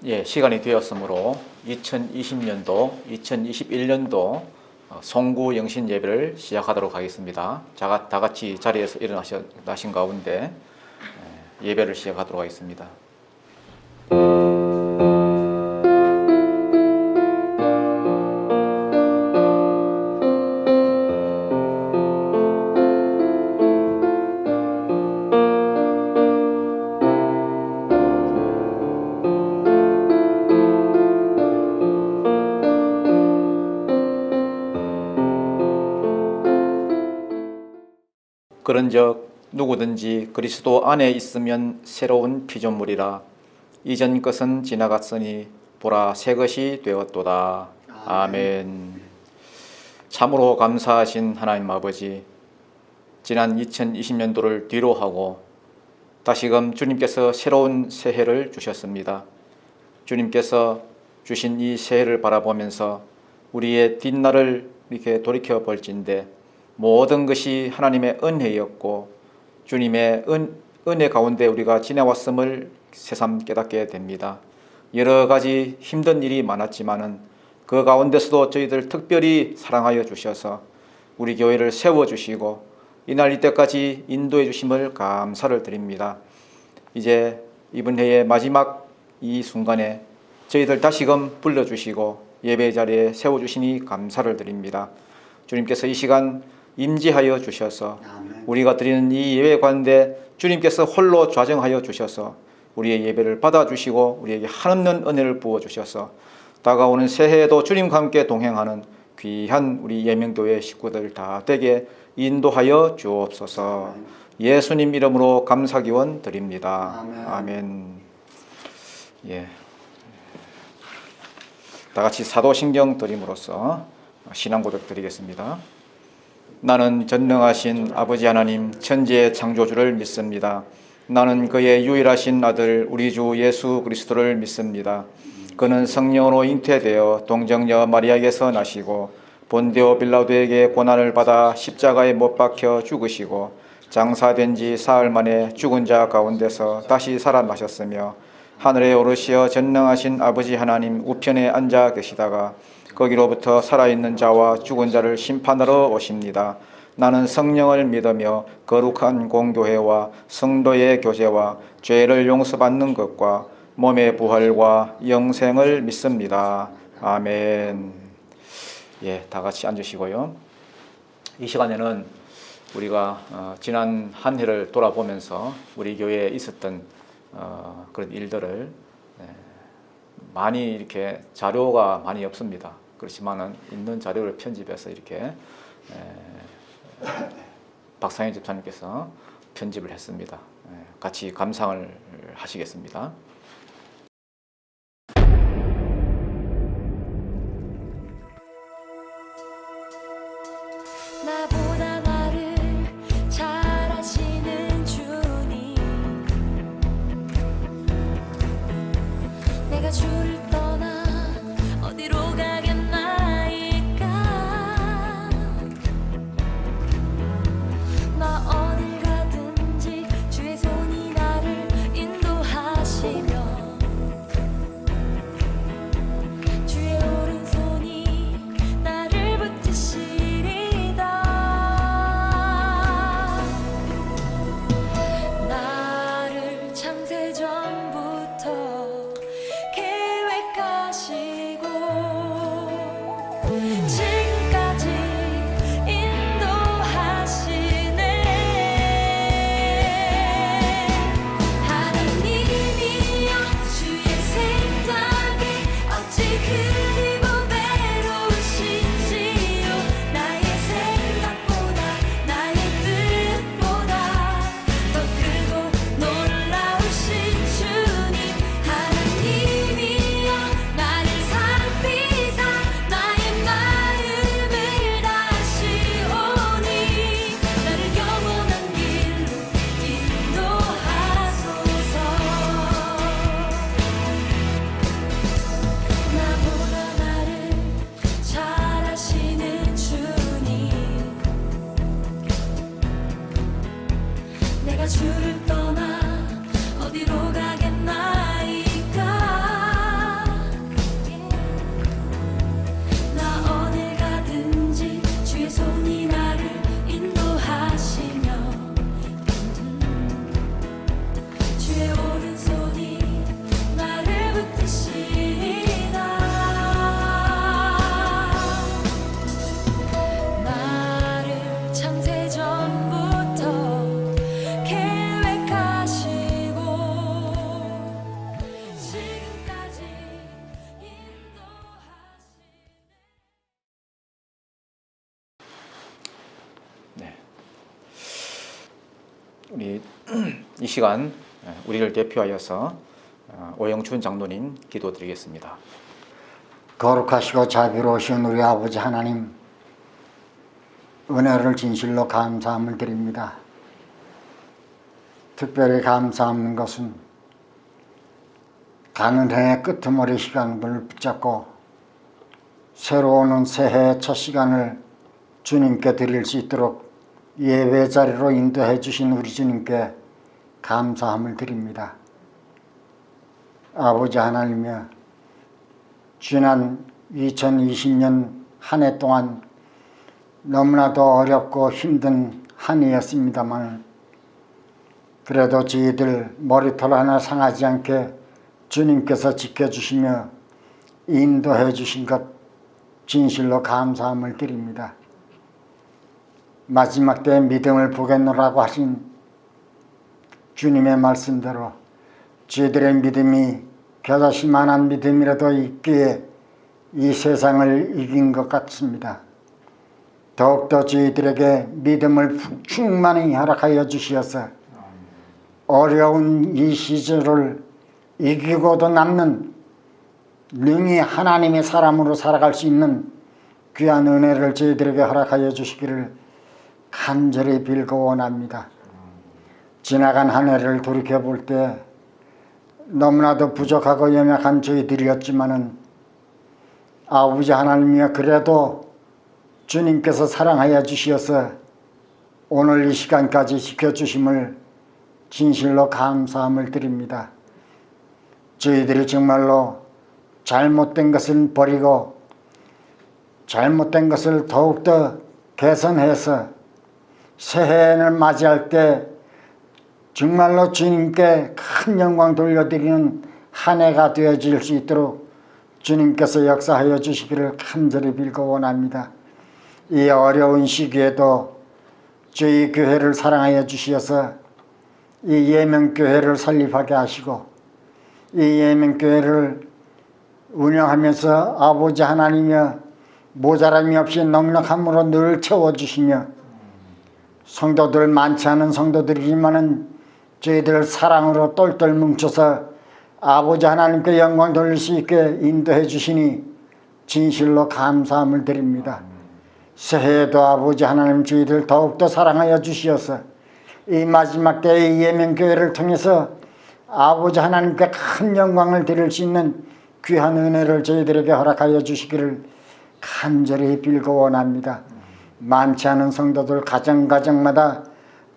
예, 시간이 되었으므로 2020년도, 2021년도 송구 영신 예배를 시작하도록 하겠습니다. 다 같이 자리에서 일어나신 가운데 예배를 시작하도록 하겠습니다. 그런즉 누구든지 그리스도 안에 있으면 새로운 피조물이라 이전 것은 지나갔으니 보라 새 것이 되었도다. 아멘. 참으로 감사하신 하나님 아버지, 지난 2020년도를 뒤로 하고 다시금 주님께서 새로운 새해를 주셨습니다. 주님께서 주신 이 새해를 바라보면서 우리의 뒷날을 이렇게 돌이켜 볼진대 모든 것이 하나님의 은혜였고 주님의 은혜 가운데 우리가 지내왔음을 새삼 깨닫게 됩니다. 여러 가지 힘든 일이 많았지만은 그 가운데서도 저희들 특별히 사랑하여 주셔서 우리 교회를 세워주시고 이날 이때까지 인도해 주심을 감사를 드립니다. 이제 이번 해의 마지막 이 순간에 저희들 다시금 불러주시고 예배 자리에 세워주시니 감사를 드립니다. 주님께서 이 시간 임재하여 주셔서 우리가 드리는 이 예배 가운데 주님께서 홀로 좌정하여 주셔서 우리의 예배를 받아주시고 우리에게 한없는 은혜를 부어주셔서 다가오는 새해에도 주님과 함께 동행하는 귀한 우리 예명교회 식구들 다 되게 인도하여 주옵소서. 예수님 이름으로 감사기원 드립니다. 아멘. 예. 다 같이 사도신경 드림으로써 신앙 고백 드리겠습니다. 나는 전능하신 아버지 하나님 천지의 창조주를 믿습니다. 나는 그의 유일하신 아들 우리 주 예수 그리스도를 믿습니다. 그는 성령으로 잉태되어 동정녀 마리아에게서 나시고 본디오 빌라도에게 고난을 받아 십자가에 못 박혀 죽으시고 장사된 지 사흘 만에 죽은 자 가운데서 다시 살아나셨으며 하늘에 오르시어 전능하신 아버지 하나님 우편에 앉아 계시다가 거기로부터 살아있는 자와 죽은 자를 심판하러 오십니다. 나는 성령을 믿으며 거룩한 공교회와 성도의 교제와 죄를 용서받는 것과 몸의 부활과 영생을 믿습니다. 아멘. 예, 다 같이 앉으시고요. 이 시간에는 우리가 지난 한 해를 돌아보면서 우리 교회에 있었던 그런 일들을 많이 이렇게 자료가 많이 없습니다. 그렇지만은 있는 자료를 편집해서 이렇게 박상현 집사님께서 편집을 했습니다. 같이 감상을 하시겠습니다. 나보다 나를 잘 아시는 주님, 내가 주를 떠나 어디로 가겠나이까. 나 어딜 가든지 주의 손이 나를 인도하시며 주의 오른손이 나를 붙드시리다. 나를 창세전부터 계획하시고 지금까지 인도하시네. 하나님이여 주의 생각에 어찌 그리 보배로우신지요. 나의 생각보다 나의 뜻보다 더 크고 놀라우신 주님. 하나님이여 나를 살피사 나의 마음을 다시오니 나를 영원한 길로 인도하소서. 나보다 나를 잘 아시는 주님, 내가 주를 떠나 어디로 가겠나이까. 우리 이 시간 우리를 대표하여서 오영춘 장로님 기도드리겠습니다. 거룩하시고 자비로우신 우리 아버지 하나님, 은혜를 진실로 감사함을 드립니다. 특별히 감사하는 것은 가는 해의 끄트머리 시간을 붙잡고 새로운 새해의 첫 시간을 주님께 드릴 수 있도록 예배 자리로 인도해 주신 우리 주님께 감사함을 드립니다. 아버지 하나님이여, 지난 2020년 한 해 동안 너무나도 어렵고 힘든 한 해였습니다만, 그래도 저희들 머리털 하나 상하지 않게 주님께서 지켜주시며 인도해 주신 것 진실로 감사함을 드립니다. 마지막 때에 믿음을 보겠노라고 하신 주님의 말씀대로 저희들의 믿음이 겨자씨 만한 믿음이라도 있기에 이 세상을 이긴 것 같습니다. 더욱더 저희들에게 믿음을 충만히 허락하여 주시어서 어려운 이 시절을 이기고도 남는 능히 하나님의 사람으로 살아갈 수 있는 귀한 은혜를 저희들에게 허락하여 주시기를 간절히 빌고 원합니다. 지나간 한 해를 돌이켜볼 때 너무나도 부족하고 연약한 저희들이었지만은 아버지 하나님이여, 그래도 주님께서 사랑하여 주시어서 오늘 이 시간까지 지켜주심을 진실로 감사함을 드립니다. 저희들이 정말로 잘못된 것을 버리고 잘못된 것을 더욱더 개선해서 새해를 맞이할 때 정말로 주님께 큰 영광 돌려드리는 한 해가 되어질 수 있도록 주님께서 역사하여 주시기를 간절히 빌고 원합니다. 이 어려운 시기에도 저희 교회를 사랑하여 주시어서 이 예명교회를 설립하게 하시고 이 예명교회를 운영하면서 아버지 하나님이여, 모자람이 없이 넉넉함으로 늘 채워주시며, 성도들 많지 않은 성도들이지만은 저희들 사랑으로 똘똘 뭉쳐서 아버지 하나님께 영광 돌릴 수 있게 인도해 주시니 진실로 감사함을 드립니다. 새해에도 아버지 하나님 저희들 더욱더 사랑하여 주시어서 이 마지막 때의 예명교회를 통해서 아버지 하나님께 큰 영광을 드릴 수 있는 귀한 은혜를 저희들에게 허락하여 주시기를 간절히 빌고 원합니다. 많지 않은 성도들 가정가정마다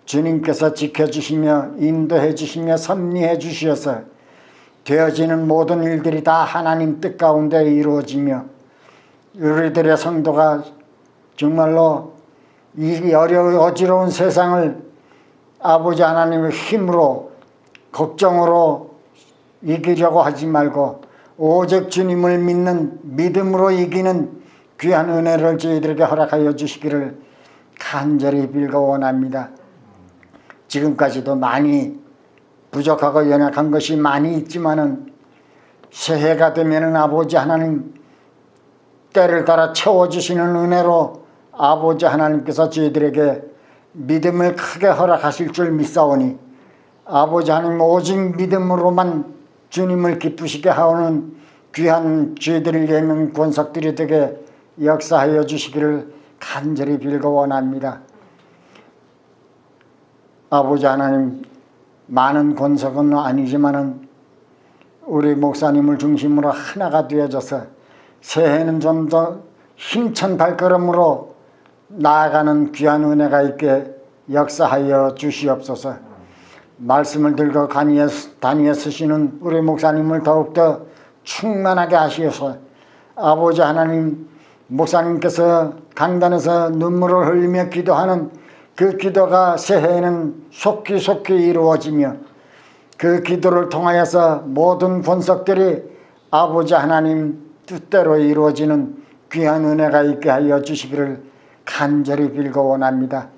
주님께서 지켜주시며 인도해 주시며 섭리해 주시어서 되어지는 모든 일들이 다 하나님 뜻 가운데 이루어지며 우리들의 성도가 정말로 이 어지러운 세상을 아버지 하나님의 힘으로 걱정으로 이기려고 하지 말고 오직 주님을 믿는 믿음으로 이기는 귀한 은혜를 저희들에게 허락하여 주시기를 간절히 빌고 원합니다. 지금까지도 많이 부족하고 연약한 것이 많이 있지만은 새해가 되면은 아버지 하나님 때를 따라 채워주시는 은혜로 아버지 하나님께서 저희들에게 믿음을 크게 허락하실 줄 믿사오니 아버지 하나님 오직 믿음으로만 주님을 기쁘시게 하오는 귀한 저희들을 예명 권석들이 되게 역사하여 주시기를 간절히 빌고 원합니다. 아버지 하나님, 많은 권석은 아니지만은 우리 목사님을 중심으로 하나가 되어져서 새해는 좀 더 힘찬 발걸음으로 나아가는 귀한 은혜가 있게 역사하여 주시옵소서. 말씀을 들고 다니에 쓰시는 우리 목사님을 더욱더 충만하게 하시어서 아버지 하나님, 목사님께서 강단에서 눈물을 흘리며 기도하는 그 기도가 새해에는 속히 이루어지며 그 기도를 통하여서 모든 권석들이 아버지 하나님 뜻대로 이루어지는 귀한 은혜가 있게 하여 주시기를 간절히 빌고 원합니다.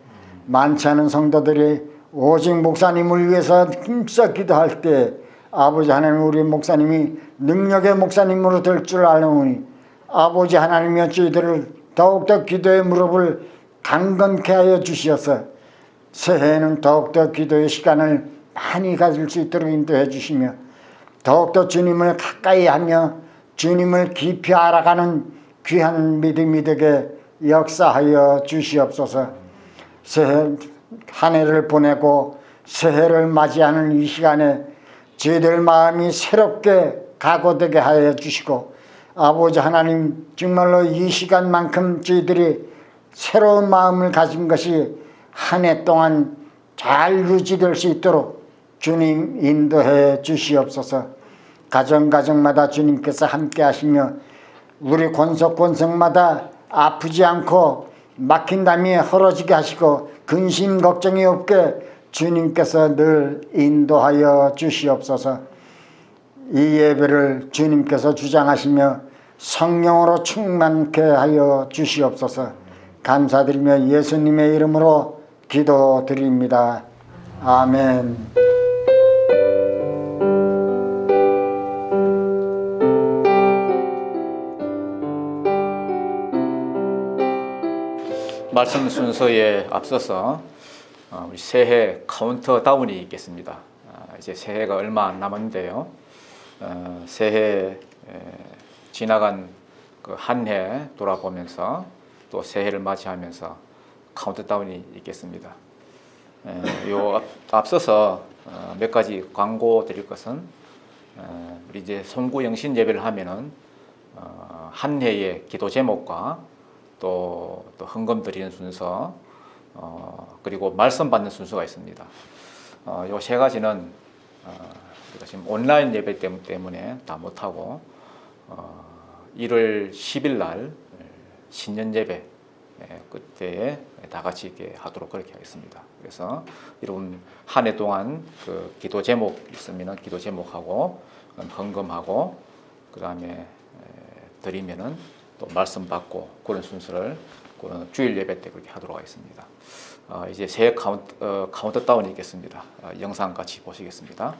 많지 않은 성도들이 오직 목사님을 위해서 힘써 기도할 때 아버지 하나님, 우리 목사님이 능력의 목사님으로 될 줄 알오니 아버지 하나님의 저희들을 더욱더 기도의 무릎을 강건케 하여 주시어서 새해에는 더욱더 기도의 시간을 많이 가질 수 있도록 인도해 주시며 더욱더 주님을 가까이 하며 주님을 깊이 알아가는 귀한 믿음이 되게 역사하여 주시옵소서. 새해 한 해를 보내고 새해를 맞이하는 이 시간에 저희들 마음이 새롭게 각오되게 하여 주시고 아버지 하나님 정말로 이 시간만큼 저희들이 새로운 마음을 가진 것이 한 해 동안 잘 유지될 수 있도록 주님 인도해 주시옵소서. 가정마다 주님께서 함께 하시며 우리 권속마다 아프지 않고 막힌 담이 헐어지게 하시고 근심 걱정이 없게 주님께서 늘 인도하여 주시옵소서. 이 예배를 주님께서 주장하시며 성령으로 충만케 하여 주시옵소서. 감사드리며 예수님의 이름으로 기도드립니다. 아멘. 말씀 순서에 앞서서 우리 새해 카운트다운이 있겠습니다. 이제 새해가 얼마 안 남았는데요. 새해 지나간 그 한 해 돌아보면서 또 새해를 맞이하면서 카운트다운이 있겠습니다. 요 앞서서 몇 가지 광고 드릴 것은 우리 이제 송구영신 예배를 하면은 한 해의 기도 제목과 또 헌금 드리는 순서 그리고 말씀 받는 순서가 있습니다. 요 세 가지는 우리가 지금 온라인 예배 때문에 다 못하고 1월 10일 날 신년 예배 그때에 다 같이 이렇게 하도록 그렇게 하겠습니다. 그래서 여러분 한 해 동안 그 기도 제목 있으면은 기도 제목하고 헌금하고 그 다음에 드리면은 또 말씀 받고 그런 순서를 주일 예배 때 그렇게 하도록 하겠습니다. 이제 새해 카운트다운이 있겠습니다. 영상 같이 보시겠습니다.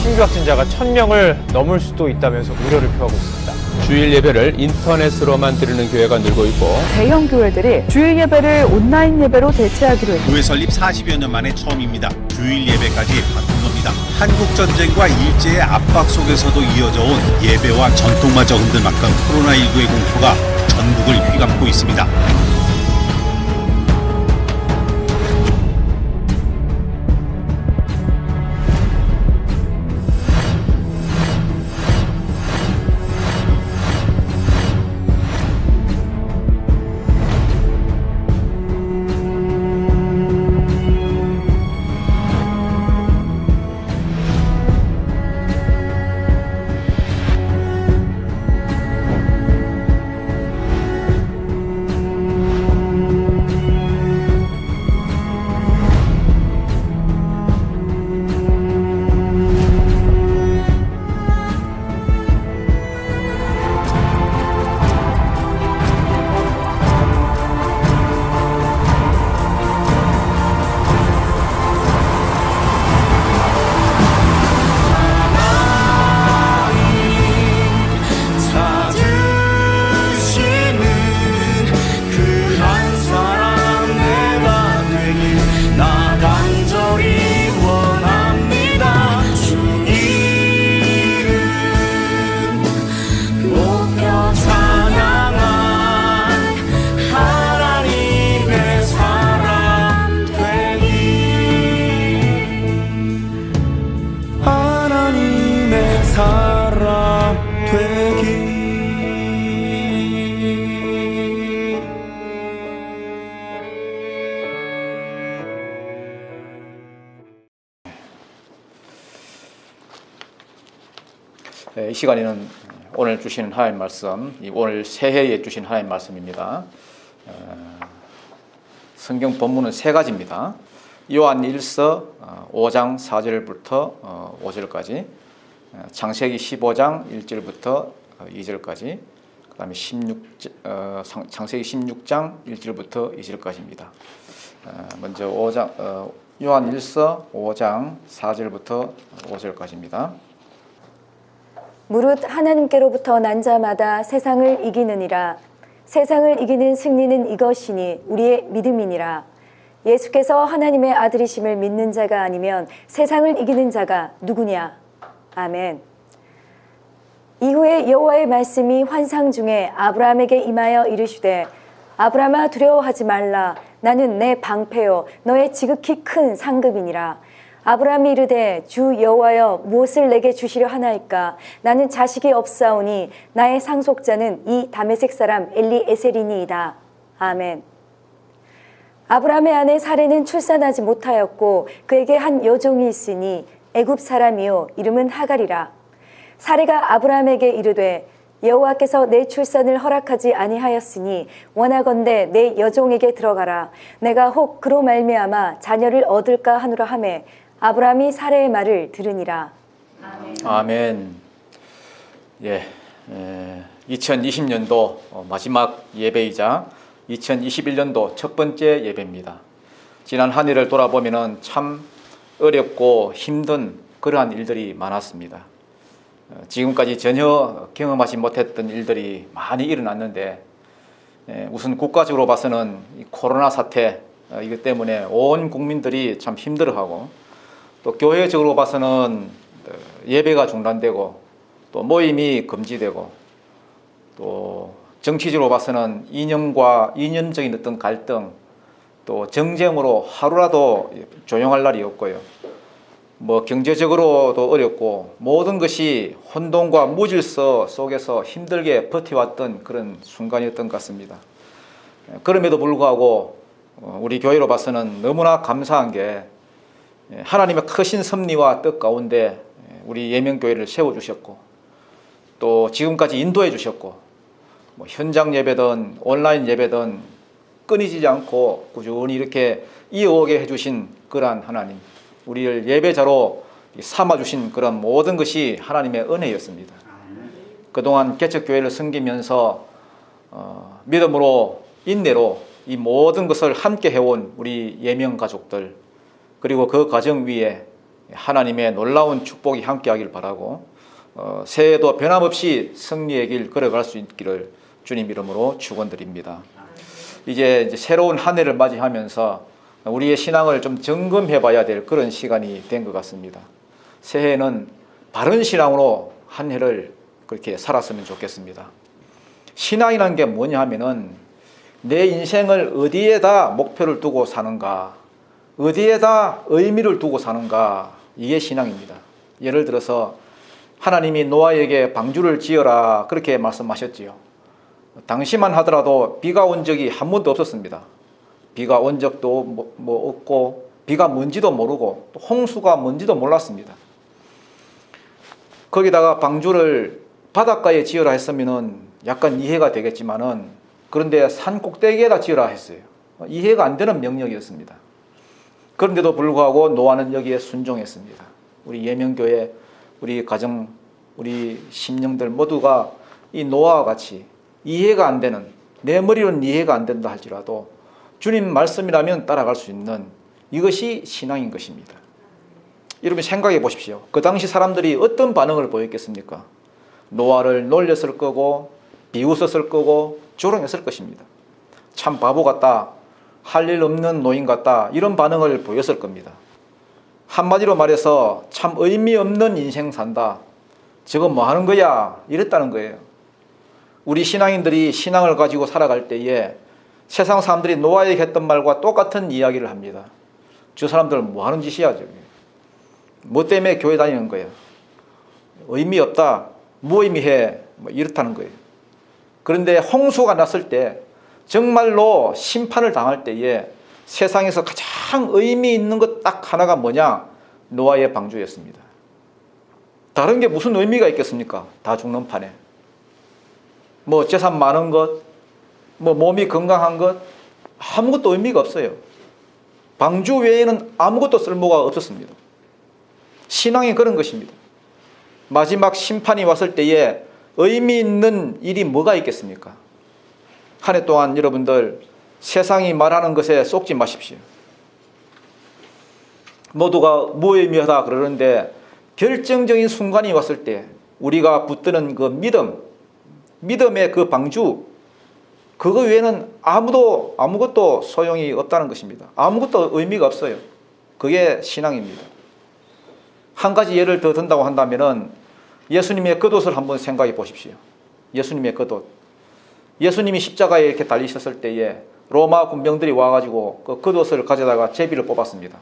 신규 확진자가 1,000명을 넘을 수도 있다면서 우려를 표하고 있습니다. 주일 예배를 인터넷으로만 드리는 교회가 늘고 있고 대형 교회들이 주일 예배를 온라인 예배로 대체하기로 했습니다. 교회 설립 40여 년 만에 처음입니다. 주일 예배까지 바꾼 겁니다. 한국 전쟁과 일제의 압박 속에서도 이어져 온 예배와 전통마저 흔들 만큼 코로나19의 공포가 전국을 휘감고 있습니다. 이 시간에는 오늘 주신 하나님 말씀, 오늘 새해에 주신 하나님 말씀입니다. 성경 본문은 세 가지입니다. 요한 1서 5장 4절부터 5절까지, 창세기 15장 1절부터 2절까지, 그다음에 창세기 16장 1절부터 2절까지입니다. 먼저 5장 요한 1서 5장 4절부터 5절까지입니다. 무릇 하나님께로부터 난 자마다 세상을 이기느니라. 세상을 이기는 승리는 이것이니 우리의 믿음이니라. 예수께서 하나님의 아들이심을 믿는 자가 아니면 세상을 이기는 자가 누구냐? 아멘. 이후에 여호와의 말씀이 환상 중에 아브라함에게 임하여 이르시되 아브라함아 두려워하지 말라. 나는 내 방패요 너의 지극히 큰 상급이니라. 아브라함이 이르되 주 여호와여 무엇을 내게 주시려 하나이까? 나는 자식이 없사오니 나의 상속자는 이 다메섹 사람 엘리에셀이니이다. 아멘. 아브라함의 아내 사레는 출산하지 못하였고 그에게 한 여종이 있으니 애굽 사람이요 이름은 하갈이라. 사레가 아브라함에게 이르되 여호와께서 내 출산을 허락하지 아니하였으니 원하건대 내 여종에게 들어가라. 내가 혹 그로 말미암아 자녀를 얻을까 하노라 하매 아브라함이 사레의 말을 들으니라. 아멘. 2020년도 마지막 예배이자 2021년도 첫 번째 예배입니다. 지난 한 해를 돌아보면 참 어렵고 힘든 그러한 일들이 많았습니다. 지금까지 전혀 경험하지 못했던 일들이 많이 일어났는데 우선 국가적으로 봐서는 이 코로나 사태 이것 때문에 온 국민들이 참 힘들어하고 또 교회적으로 봐서는 예배가 중단되고 또 모임이 금지되고 또 정치적으로 봐서는 이념적인 어떤 갈등 또 정쟁으로 하루라도 조용할 날이 없고요. 뭐 경제적으로도 어렵고 모든 것이 혼돈과 무질서 속에서 힘들게 버텨왔던 그런 순간이었던 것 같습니다. 그럼에도 불구하고 우리 교회로 봐서는 너무나 감사한 게 하나님의 크신 섭리와 뜻 가운데 우리 예명교회를 세워주셨고 또 지금까지 인도해 주셨고 뭐 현장 예배든 온라인 예배든 끊이지 않고 꾸준히 이렇게 이어오게 해주신 그러한 하나님, 우리를 예배자로 삼아주신 그런 모든 것이 하나님의 은혜였습니다. 그동안 개척교회를 섬기면서 믿음으로 인내로 이 모든 것을 함께 해온 우리 예명 가족들 그리고 그 가정 위에 하나님의 놀라운 축복이 함께하길 바라고 새해에도 변함없이 승리의 길 걸어갈 수 있기를 주님 이름으로 축원드립니다. 이제 새로운 한 해를 맞이하면서 우리의 신앙을 좀 점검해 봐야 될 그런 시간이 된 것 같습니다. 새해에는 바른 신앙으로 한 해를 그렇게 살았으면 좋겠습니다. 신앙이라는 게 뭐냐 하면은 내 인생을 어디에다 목표를 두고 사는가, 어디에다 의미를 두고 사는가, 이게 신앙입니다. 예를 들어서 하나님이 노아에게 방주를 지어라 그렇게 말씀하셨지요. 당시만 하더라도 비가 온 적이 한 번도 없었습니다. 비가 온 적도 없고 비가 뭔지도 모르고 또 홍수가 뭔지도 몰랐습니다. 거기다가 방주를 바닷가에 지어라 했으면 약간 이해가 되겠지만은 그런데 산 꼭대기에다 지어라 했어요. 이해가 안 되는 명령이었습니다. 그런데도 불구하고 노아는 여기에 순종했습니다. 우리 예명교회, 우리 가정, 우리 심령들 모두가 이 노아와 같이 이해가 안 되는, 내 머리로는 이해가 안 된다 할지라도 주님 말씀이라면 따라갈 수 있는 이것이 신앙인 것입니다. 여러분 생각해 보십시오. 그 당시 사람들이 어떤 반응을 보였겠습니까? 노아를 놀렸을 거고 비웃었을 거고 조롱했을 것입니다. 참 바보 같다, 할 일 없는 노인 같다, 이런 반응을 보였을 겁니다. 한마디로 말해서 참 의미 없는 인생 산다, 저거 뭐 하는 거야, 이랬다는 거예요. 우리 신앙인들이 신앙을 가지고 살아갈 때에 세상 사람들이 노아에게 했던 말과 똑같은 이야기를 합니다. 저 사람들 뭐 하는 짓이야, 저게. 뭐 때문에 교회 다니는 거야. 의미 없다, 무의미해, 뭐 이렇다는 거예요. 그런데 홍수가 났을 때 정말로 심판을 당할 때에 세상에서 가장 의미 있는 것 딱 하나가 뭐냐? 노아의 방주였습니다. 다른 게 무슨 의미가 있겠습니까? 다 죽는 판에. 뭐 재산 많은 것, 뭐 몸이 건강한 것, 아무것도 의미가 없어요. 방주 외에는 아무것도 쓸모가 없었습니다. 신앙이 그런 것입니다. 마지막 심판이 왔을 때에 의미 있는 일이 뭐가 있겠습니까? 한 해 동안 여러분들 세상이 말하는 것에 쏙지 마십시오. 모두가 무의미하다 그러는데 결정적인 순간이 왔을 때 우리가 붙드는 그 믿음의 그 방주, 그거 외에는 아무것도 소용이 없다는 것입니다. 아무것도 의미가 없어요. 그게 신앙입니다. 한 가지 예를 더 든다고 한다면은 예수님의 겉옷을 한번 생각해 보십시오. 예수님의 겉옷. 예수님이 십자가에 이렇게 달리셨을 때에 로마 군병들이 와가지고 그 겉옷을 가져다가 제비를 뽑았습니다.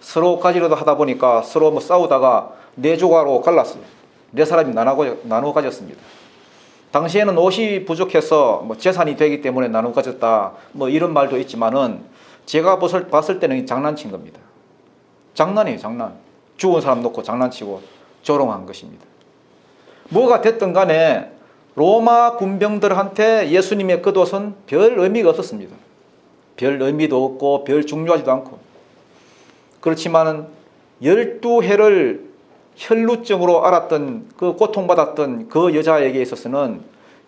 서로 가지려다 하다 보니까 서로 뭐 싸우다가 네 조각으로 갈랐어요. 네 사람이 나눠 가졌습니다. 당시에는 옷이 부족해서 뭐 재산이 되기 때문에 나눠 가졌다 뭐 이런 말도 있지만은 제가 봤을 때는 장난친 겁니다. 장난이에요, 장난. 죽은 사람 놓고 장난치고 조롱한 것입니다. 뭐가 됐든 간에 로마 군병들한테 예수님의 겉옷은 별 의미가 없었습니다. 별 의미도 없고 별 중요하지도 않고. 그렇지만은 12해를 혈루증으로 앓았던 그 고통받았던 그 여자에게 있어서는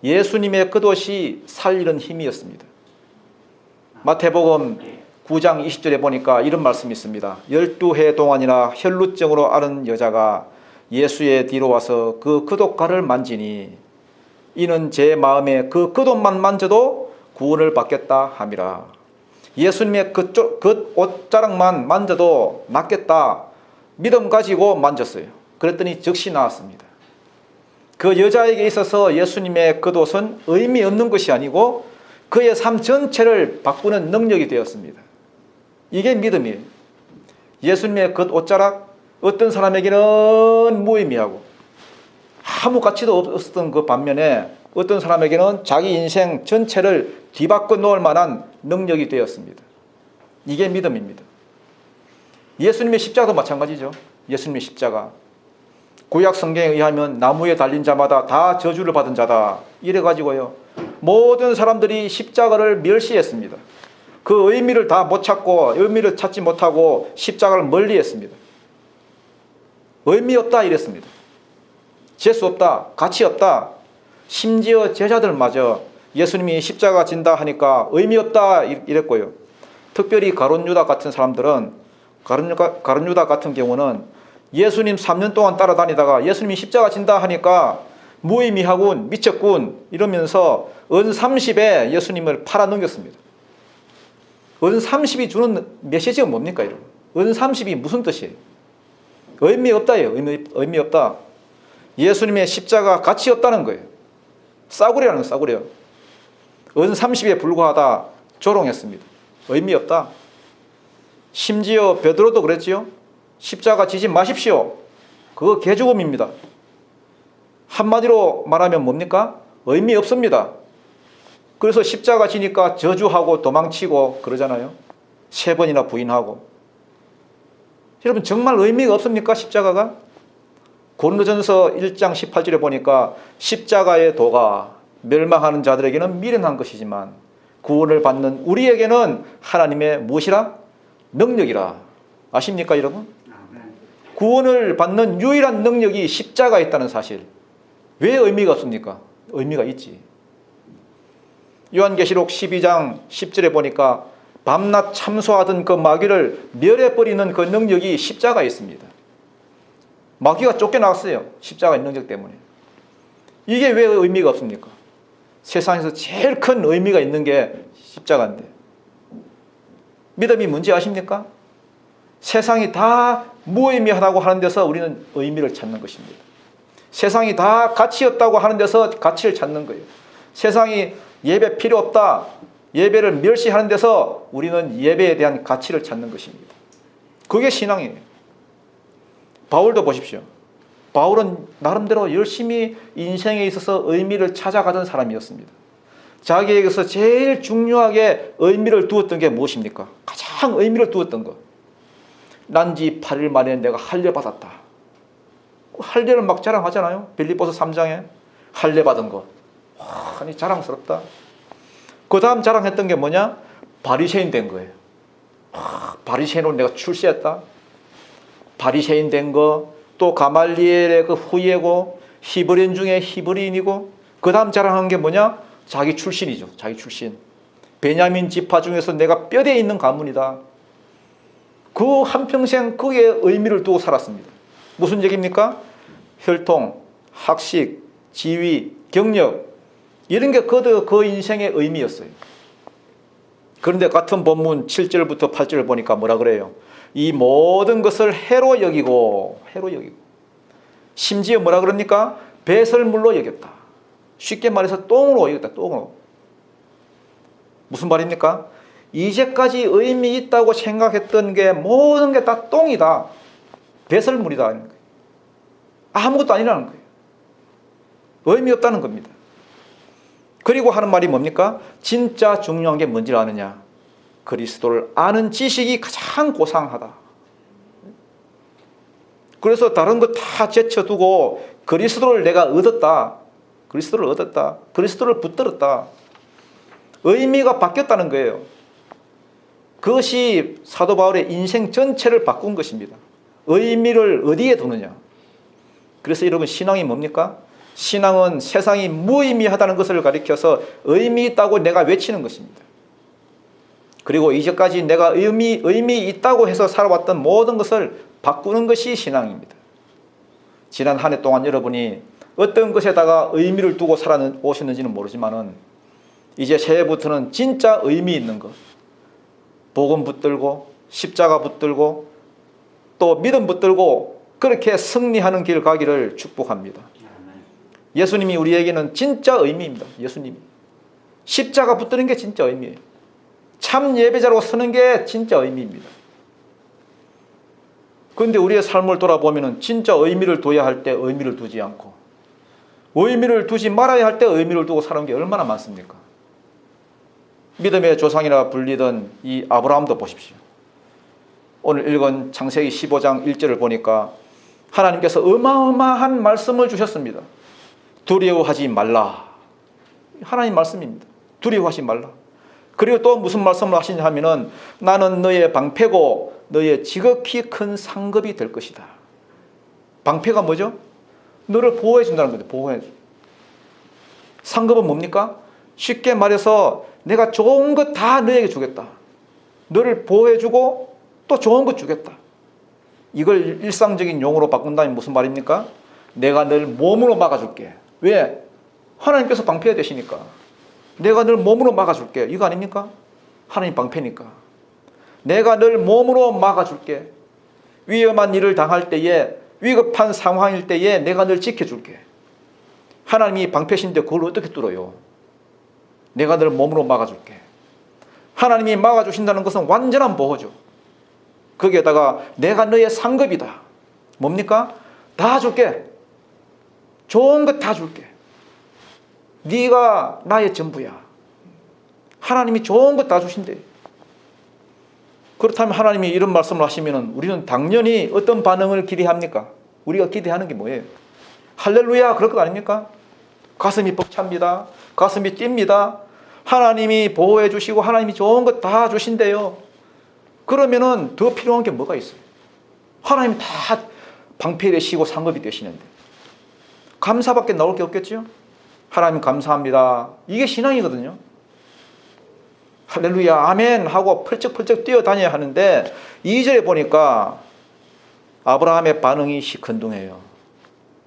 예수님의 겉옷이 살리는 힘이었습니다. 마태복음 9장 20절에 보니까 이런 말씀이 있습니다. 12해 동안이나 혈루증으로 앓은 여자가 예수의 뒤로 와서 그 겉옷가를 만지니 이는 제 마음에 그 겉옷만 만져도 구원을 받겠다 함이라. 예수님의 그 옷자락만 만져도 낫겠다 믿음 가지고 만졌어요. 그랬더니 즉시 나았습니다. 그 여자에게 있어서 예수님의 겉옷은 의미 없는 것이 아니고 그의 삶 전체를 바꾸는 능력이 되었습니다. 이게 믿음이에요. 예수님의 그 옷자락, 어떤 사람에게는 무의미하고 아무 가치도 없었던 그 반면에 어떤 사람에게는 자기 인생 전체를 뒤바꿔 놓을 만한 능력이 되었습니다. 이게 믿음입니다. 예수님의 십자가도 마찬가지죠. 예수님의 십자가. 구약 성경에 의하면 나무에 달린 자마다 다 저주를 받은 자다. 이래가지고요. 모든 사람들이 십자가를 멸시했습니다. 그 의미를 다 못 찾고 의미를 찾지 못하고 십자가를 멀리했습니다. 의미 없다 이랬습니다. 재수 없다, 가치 없다. 심지어 제자들마저 예수님이 십자가 진다 하니까 의미 없다 이랬고요. 특별히 가룟 유다 같은 사람들은 가룟 유다 같은 경우는 예수님 3년 동안 따라다니다가 예수님이 십자가 진다 하니까 무의미하군, 미쳤군 이러면서 은 30에 예수님을 팔아넘겼습니다. 은 30이 주는 메시지가 뭡니까 여러분? 은 30이 무슨 뜻이에요? 의미 없다예요. 의미 없다. 예수님의 십자가 가치 없다는 거예요. 싸구려라는 거예요. 싸구려. 은 30에 불과하다 조롱했습니다. 의미 없다. 심지어 베드로도 그랬지요. 십자가 지지 마십시오. 그거 개죽음입니다. 한마디로 말하면 뭡니까? 의미 없습니다. 그래서 십자가 지니까 저주하고 도망치고 그러잖아요. 3번이나 부인하고. 여러분 정말 의미가 없습니까? 십자가가? 고린도전서 1장 18절에 보니까 십자가의 도가 멸망하는 자들에게는 미련한 것이지만 구원을 받는 우리에게는 하나님의 무엇이라? 능력이라. 아십니까 여러분? 구원을 받는 유일한 능력이 십자가에 있다는 사실. 왜 의미가 없습니까? 의미가 있지. 요한계시록 12장 10절에 보니까 밤낮 참소하던 그 마귀를 멸해버리는 그 능력이 십자가에 있습니다. 마귀가 쫓겨나갔어요. 십자가의 능력 때문에. 이게 왜 의미가 없습니까? 세상에서 제일 큰 의미가 있는 게 십자가인데. 믿음이 뭔지 아십니까? 세상이 다 무의미하다고 하는 데서 우리는 의미를 찾는 것입니다. 세상이 다 가치 없다고 하는 데서 가치를 찾는 거예요. 세상이 예배 필요 없다, 예배를 멸시하는 데서 우리는 예배에 대한 가치를 찾는 것입니다. 그게 신앙이에요. 바울도 보십시오. 바울은 나름대로 열심히 인생에 있어서 의미를 찾아가던 사람이었습니다. 자기에게서 제일 중요하게 의미를 두었던 게 무엇입니까? 가장 의미를 두었던 것. 난지 8일 만에 내가 할례 받았다. 할례를 막 자랑하잖아요. 빌립보서 3장에 할례 받은 것. 아니 자랑스럽다. 그 다음 자랑했던 게 뭐냐? 바리새인 된 거예요. 바리새인으로 내가 출세했다. 바리새인 된 거, 또 가말리엘의 그 후예고 히브리인 중에 히브리인이고 그 다음 자랑한 게 뭐냐? 자기 출신이죠. 자기 출신. 베냐민 지파 중에서 내가 뼈대에 있는 가문이다. 그 한평생 거기에 의미를 두고 살았습니다. 무슨 얘기입니까? 혈통, 학식, 지위, 경력 이런 게 그 인생의 의미였어요. 그런데 같은 본문 7절부터 8절을 보니까 뭐라 그래요? 이 모든 것을 해로 여기고 심지어 뭐라 그럽니까? 배설물로 여겼다. 쉽게 말해서 똥으로 여겼다. 똥으로. 무슨 말입니까? 이제까지 의미 있다고 생각했던 게 모든 게 다 똥이다. 배설물이다. 아무것도 아니라는 거예요. 의미 없다는 겁니다. 그리고 하는 말이 뭡니까? 진짜 중요한 게 뭔지 아느냐? 그리스도를 아는 지식이 가장 고상하다. 그래서 다른 거 다 제쳐두고 그리스도를 내가 얻었다. 그리스도를 붙들었다. 의미가 바뀌었다는 거예요. 그것이 사도 바울의 인생 전체를 바꾼 것입니다. 의미를 어디에 두느냐? 그래서 여러분 신앙이 뭡니까? 신앙은 세상이 무의미하다는 것을 가리켜서 의미 있다고 내가 외치는 것입니다. 그리고 이제까지 내가 의미 있다고 해서 살아왔던 모든 것을 바꾸는 것이 신앙입니다. 지난 한 해 동안 여러분이 어떤 것에다가 의미를 두고 살아오셨는지는 모르지만은 이제 새해부터는 진짜 의미 있는 것, 복음 붙들고 십자가 붙들고 또 믿음 붙들고 그렇게 승리하는 길 가기를 축복합니다. 예수님이 우리에게는 진짜 의미입니다. 예수님이 십자가 붙드는 게 진짜 의미예요. 참 예배자로 서는 게 진짜 의미입니다. 그런데 우리의 삶을 돌아보면 진짜 의미를 둬야 할 때 의미를 두지 않고 의미를 두지 말아야 할 때 의미를 두고 사는 게 얼마나 많습니까? 믿음의 조상이라 불리던 이 아브라함도 보십시오. 오늘 읽은 창세기 15장 1절을 보니까 하나님께서 어마어마한 말씀을 주셨습니다. 두려워하지 말라. 하나님 말씀입니다. 두려워하지 말라. 그리고 또 무슨 말씀을 하시냐 하면은 나는 너의 방패고 너의 지극히 큰 상급이 될 것이다. 방패가 뭐죠? 너를 보호해 준다는 거죠. 보호해 줘. 상급은 뭡니까? 쉽게 말해서 내가 좋은 것 다 너에게 주겠다. 너를 보호해 주고 또 좋은 것 주겠다. 이걸 일상적인 용어로 바꾼다면 무슨 말입니까? 내가 널 몸으로 막아줄게. 왜? 하나님께서 방패가 되시니까. 내가 널 몸으로 막아줄게. 이거 아닙니까? 하나님 방패니까. 내가 널 몸으로 막아줄게. 위험한 일을 당할 때에 위급한 상황일 때에 내가 널 지켜줄게. 하나님이 방패신데 그걸 어떻게 뚫어요? 내가 널 몸으로 막아줄게. 하나님이 막아주신다는 것은 완전한 보호죠. 거기에다가 내가 너의 상급이다. 뭡니까? 다 줄게. 좋은 것 다 줄게. 네가 나의 전부야. 하나님이 좋은 것 다 주신대. 그렇다면 하나님이 이런 말씀을 하시면 우리는 당연히 어떤 반응을 기대합니까? 우리가 기대하는 게 뭐예요? 할렐루야 그럴 것 아닙니까? 가슴이 벅찹니다. 가슴이 뜁니다. 하나님이 보호해 주시고 하나님이 좋은 것 다 주신대요. 그러면은 더 필요한 게 뭐가 있어요? 하나님이 다 방패 되시고 상급이 되시는데 감사밖에 나올 게 없겠죠? 하나님 감사합니다. 이게 신앙이거든요. 할렐루야 아멘 하고 펄쩍펄쩍 뛰어다녀야 하는데 2절에 보니까 아브라함의 반응이 시큰둥해요.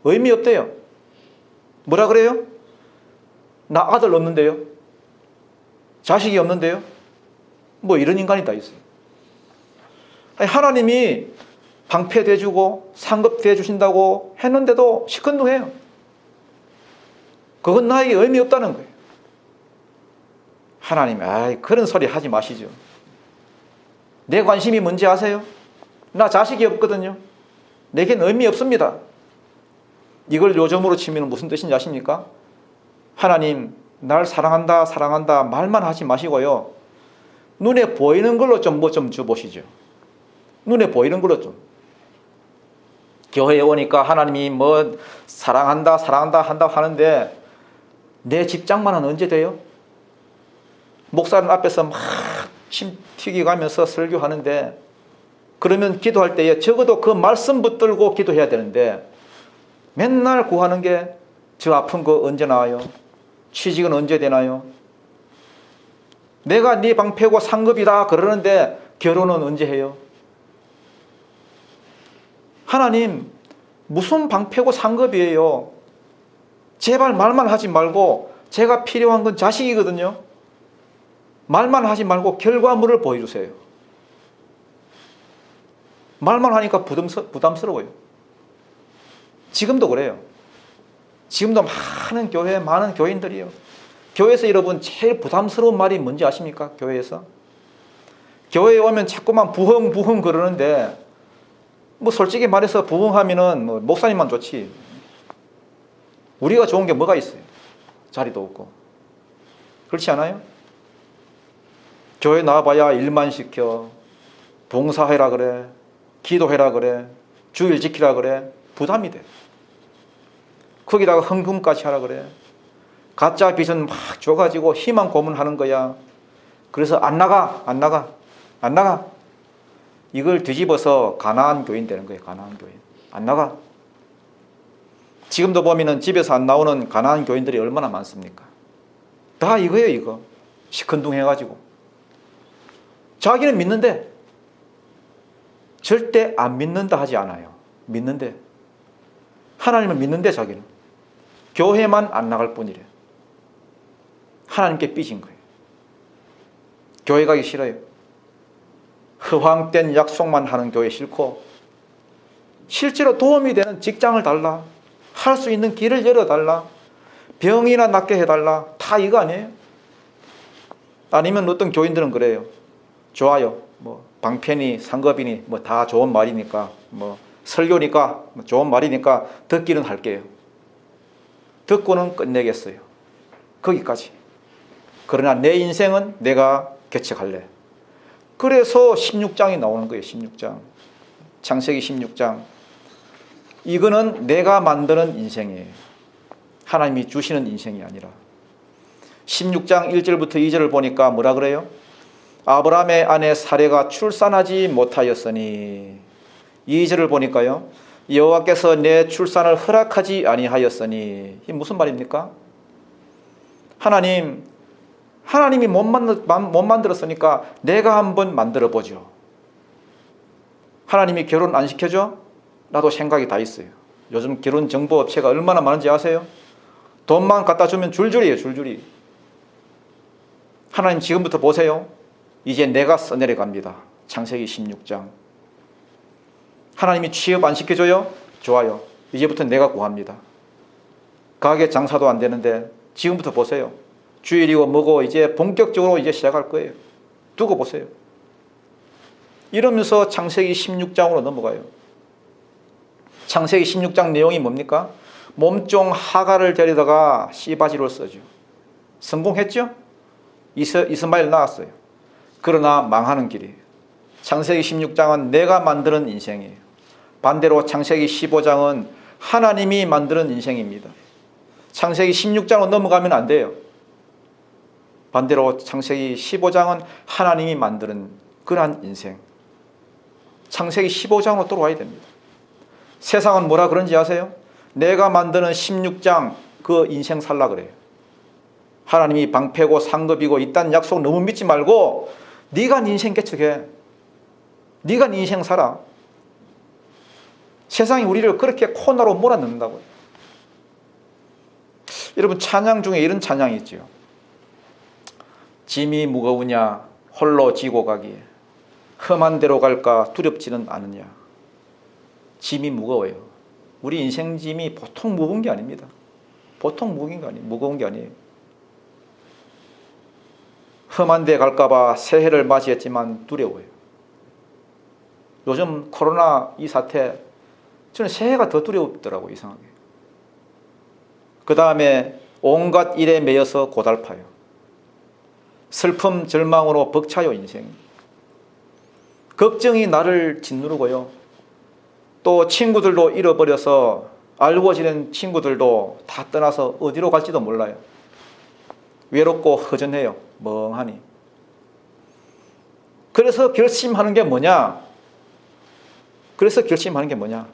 의미 없대요. 뭐라 그래요? 나 아들 없는데요? 자식이 없는데요? 뭐 이런 인간이 다 있어요. 아니, 하나님이 방패 대주고 상급 대주신다고 했는데도 시큰둥해요. 그건 나에게 의미 없다는 거예요. 하나님, 그런 소리 하지 마시죠. 내 관심이 뭔지 아세요? 나 자식이 없거든요. 내겐 의미 없습니다. 이걸 요즘으로 치면 무슨 뜻인지 아십니까? 하나님, 날 사랑한다, 사랑한다 말만 하지 마시고요. 눈에 보이는 걸로 좀 뭐 좀 줘보시죠. 눈에 보이는 걸로 좀. 교회에 오니까 하나님이 뭐 사랑한다, 사랑한다 한다고 하는데 내 직장만은 언제 돼요? 목사님 앞에서 막 침 튀기가면서 설교하는데 그러면 기도할 때에 적어도 그 말씀 붙들고 기도해야 되는데 맨날 구하는 게 저 아픈 거 언제 나아요? 취직은 언제 되나요? 내가 네 방패고 상급이다 그러는데 결혼은 언제 해요? 하나님 무슨 방패고 상급이에요? 제발 말만 하지 말고 제가 필요한 건 자식이거든요. 말만 하지 말고 결과물을 보여주세요. 말만 하니까 부담스러워요. 지금도 그래요. 지금도 많은 교회, 많은 교인들이요. 교회에서 여러분 제일 부담스러운 말이 뭔지 아십니까? 교회에서? 교회에 오면 자꾸만 부흥 그러는데 뭐 솔직히 말해서 부흥하면은 뭐 목사님만 좋지. 우리가 좋은 게 뭐가 있어요? 자리도 없고. 그렇지 않아요? 교회 나와봐야 일만 시켜. 봉사해라 그래. 기도해라 그래. 주일 지키라 그래. 부담이 돼. 거기다가 헌금까지 하라 그래. 가짜 빚은 막 줘가지고 희망 고문하는 거야. 그래서 안 나가. 이걸 뒤집어서 가나안 교인 되는 거예요. 가나안 교인. 안 나가. 지금도 보면은 집에서 안 나오는 가나안 교인들이 얼마나 많습니까? 다 이거예요, 이거. 시큰둥해가지고. 자기는 믿는데 절대 안 믿는다 하지 않아요. 믿는데. 하나님을 믿는데 자기는. 교회만 안 나갈 뿐이래. 하나님께 삐진 거예요. 교회 가기 싫어요. 허황된 약속만 하는 교회 싫고 실제로 도움이 되는 직장을 달라. 할 수 있는 길을 열어달라. 병이나 낫게 해달라. 다 이거 아니에요? 아니면 어떤 교인들은 그래요. 좋아요. 뭐 방편이 상급이니 뭐 다 좋은 말이니까 뭐 설교니까 뭐 좋은 말이니까 듣기는 할게요. 듣고는 끝내겠어요. 거기까지. 그러나 내 인생은 내가 개척할래. 그래서 16장이 나오는 거예요. 16장. 창세기 16장. 이거는 내가 만드는 인생이에요. 하나님이 주시는 인생이 아니라. 16장 1절부터 2절을 보니까 뭐라 그래요? 아브라함의 아내 사레가 출산하지 못하였으니 2절을 보니까요. 여호와께서 내 출산을 허락하지 아니하였으니 이 무슨 말입니까? 하나님이 못 만들었으니까 내가 한번 만들어 보죠. 하나님이 결혼 안 시켜줘? 나도 생각이 다 있어요. 요즘 결혼 정보 업체가 얼마나 많은지 아세요? 돈만 갖다 주면 줄줄이에요. 줄줄이. 하나님 지금부터 보세요. 이제 내가 써내려갑니다. 창세기 16장. 하나님이 취업 안 시켜줘요? 좋아요. 이제부터 내가 구합니다. 가게 장사도 안 되는데 지금부터 보세요. 주일이고 뭐고 이제 본격적으로 이제 시작할 거예요. 두고 보세요. 이러면서 창세기 16장으로 넘어가요. 창세기 16장 내용이 뭡니까? 몸종 하가를 데려다가 씨바지로 써죠. 성공했죠? 이스마엘 낳았어요. 그러나 망하는 길이에요. 창세기 16장은 내가 만드는 인생이에요. 반대로 창세기 15장은 하나님이 만드는 인생입니다. 창세기 16장으로 넘어가면 안 돼요. 반대로 창세기 15장은 하나님이 만드는 그러한 인생. 창세기 15장으로 돌아와야 됩니다. 세상은 뭐라 그런지 아세요? 내가 만드는 16장 그 인생 살라 그래요. 하나님이 방패고 상급이고 있다는 약속 너무 믿지 말고 네가 네 인생 개척해. 네가 네 인생 살아. 세상이 우리를 그렇게 코너로 몰아넣는다고요. 여러분 찬양 중에 이런 찬양이 있죠. 짐이 무거우냐 홀로 지고 가기에 험한 데로 갈까 두렵지는 않으냐. 짐이 무거워요. 우리 인생 짐이 보통 무거운 게 아닙니다. 보통 무거운 게 아니에요. 험한 데 갈까 봐 새해를 맞이했지만 두려워요. 요즘 코로나 이 사태 저는 새해가 더 두렵더라고요. 이상하게. 그 다음에 온갖 일에 매여서 고달파요. 슬픔 절망으로 벅차요. 인생. 걱정이 나를 짓누르고요. 또 친구들도 잃어버려서 알고 지낸 친구들도 다 떠나서 어디로 갈지도 몰라요. 외롭고 허전해요. 멍하니. 그래서 결심하는 게 뭐냐?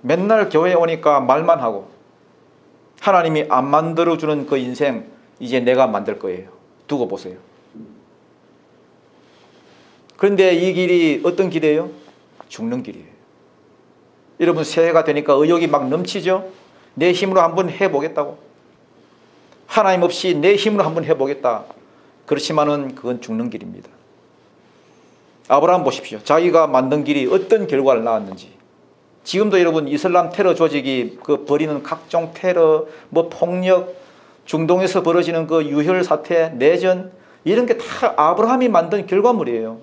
맨날 교회에 오니까 말만 하고 하나님이 안 만들어주는 그 인생 이제 내가 만들 거예요. 두고 보세요. 그런데 이 길이 어떤 길이에요? 죽는 길이에요. 여러분 새해가 되니까 의욕이 막 넘치죠? 내 힘으로 한번 해보겠다고. 하나님 없이 내 힘으로 한번 해보겠다. 그렇지만은 그건 죽는 길입니다. 아브라함 보십시오. 자기가 만든 길이 어떤 결과를 낳았는지. 지금도 여러분 이슬람 테러 조직이 그 벌이는 각종 테러, 뭐 폭력, 중동에서 벌어지는 그 유혈 사태, 내전 이런 게 다 아브라함이 만든 결과물이에요.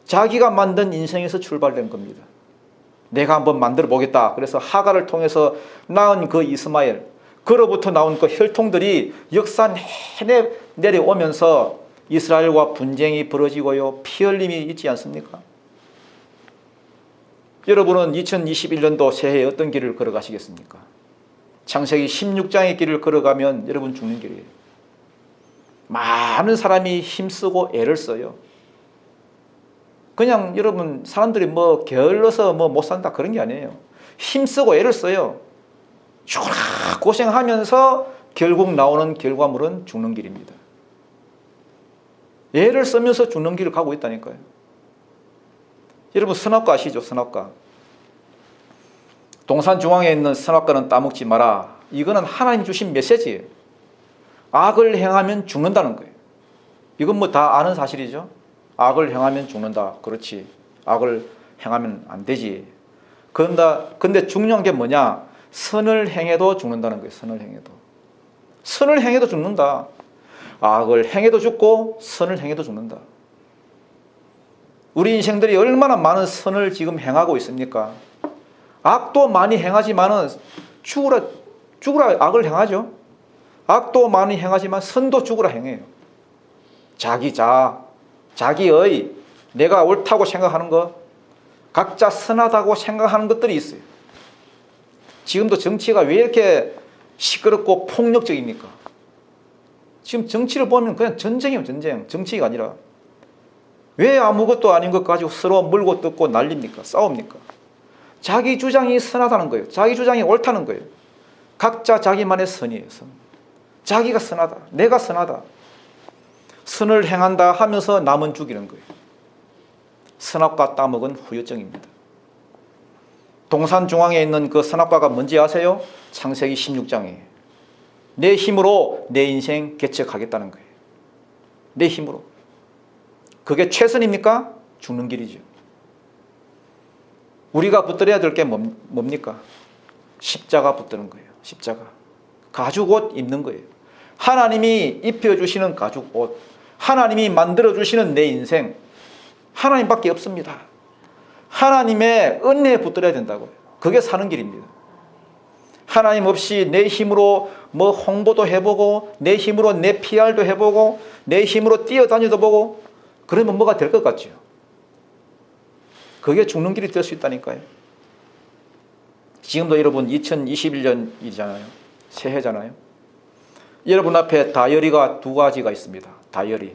자기가 만든 인생에서 출발된 겁니다. 내가 한번 만들어 보겠다. 그래서 하갈을 통해서 낳은 그 이스마엘, 그로부터 나온 그 혈통들이 역사 내내 내려오면서 이스라엘과 분쟁이 벌어지고요. 피 흘림이 있지 않습니까? 여러분은 2021년도 새해에 어떤 길을 걸어가시겠습니까? 창세기 16장의 길을 걸어가면 여러분 죽는 길이에요. 많은 사람이 힘쓰고 애를 써요. 그냥 여러분 사람들이 뭐 게을러서 뭐 못 산다 그런 게 아니에요. 힘쓰고 애를 써요. 죽으라 고생하면서 결국 나오는 결과물은 죽는 길입니다. 애를 쓰면서 죽는 길을 가고 있다니까요. 여러분 선악과 아시죠? 선악과. 동산 중앙에 있는 선악과는 따먹지 마라. 이거는 하나님 주신 메시지예요. 악을 행하면 죽는다는 거예요. 이건 뭐 다 아는 사실이죠. 악을 행하면 죽는다. 그렇지. 악을 행하면 안 되지. 근데 중요한 게 뭐냐? 선을 행해도 죽는다는 거예요. 선을 행해도. 선을 행해도 죽는다. 악을 행해도 죽고 선을 행해도 죽는다. 우리 인생들이 얼마나 많은 선을 지금 행하고 있습니까? 악도 많이 행하지만은 죽으라 악을 행하죠. 악도 많이 행하지만 선도 죽으라 행해요. 자기의 내가 옳다고 생각하는 것, 각자 선하다고 생각하는 것들이 있어요. 지금도 정치가 왜 이렇게 시끄럽고 폭력적입니까? 지금 정치를 보면 그냥 전쟁이에요. 전쟁. 정치가 아니라. 왜 아무것도 아닌 것 가지고 서로 물고 뜯고 난립니까? 싸웁니까? 자기 주장이 선하다는 거예요. 자기 주장이 옳다는 거예요. 각자 자기만의 선이에요. 선. 자기가 선하다. 내가 선하다. 선을 행한다 하면서 남은 죽이는 거예요. 선악과 따먹은 후유증입니다. 동산 중앙에 있는 그 선악과가 뭔지 아세요? 창세기 16장이에요. 내 힘으로 내 인생 개척하겠다는 거예요. 내 힘으로. 그게 최선입니까? 죽는 길이죠. 우리가 붙들어야 될 게 뭡니까? 십자가 붙드는 거예요. 십자가. 가죽 옷 입는 거예요. 하나님이 입혀주시는 가죽 옷. 하나님이 만들어주시는 내 인생. 하나님밖에 없습니다. 하나님의 은혜에 붙들어야 된다고요. 그게 사는 길입니다. 하나님 없이 내 힘으로 뭐 홍보도 해보고 내 힘으로 내 PR도 해보고 내 힘으로 뛰어다니도 보고 그러면 뭐가 될 것 같죠? 그게 죽는 길이 될 수 있다니까요. 지금도 여러분 2021년이잖아요. 새해잖아요. 여러분 앞에 다이어리가 두 가지가 있습니다. 다이어리.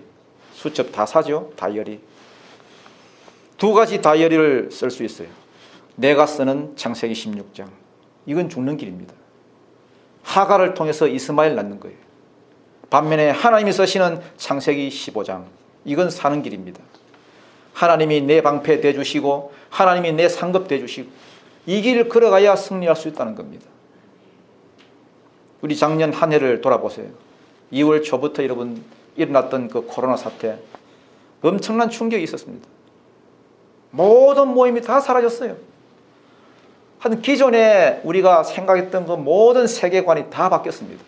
수첩 다 사죠? 다이어리. 두 가지 다이어리를 쓸 수 있어요. 내가 쓰는 창세기 16장. 이건 죽는 길입니다. 하갈을 통해서 이스마엘 낳는 거예요. 반면에 하나님이 쓰시는 창세기 15장. 이건 사는 길입니다. 하나님이 내 방패 되주시고 하나님이 내 상급 되주시고 이 길을 걸어가야 승리할 수 있다는 겁니다. 우리 작년 한 해를 돌아보세요. 2월 초부터 여러분 일어났던 그 코로나 사태 엄청난 충격이 있었습니다. 모든 모임이 다 사라졌어요. 한 기존에 우리가 생각했던 그 모든 세계관이 다 바뀌었습니다.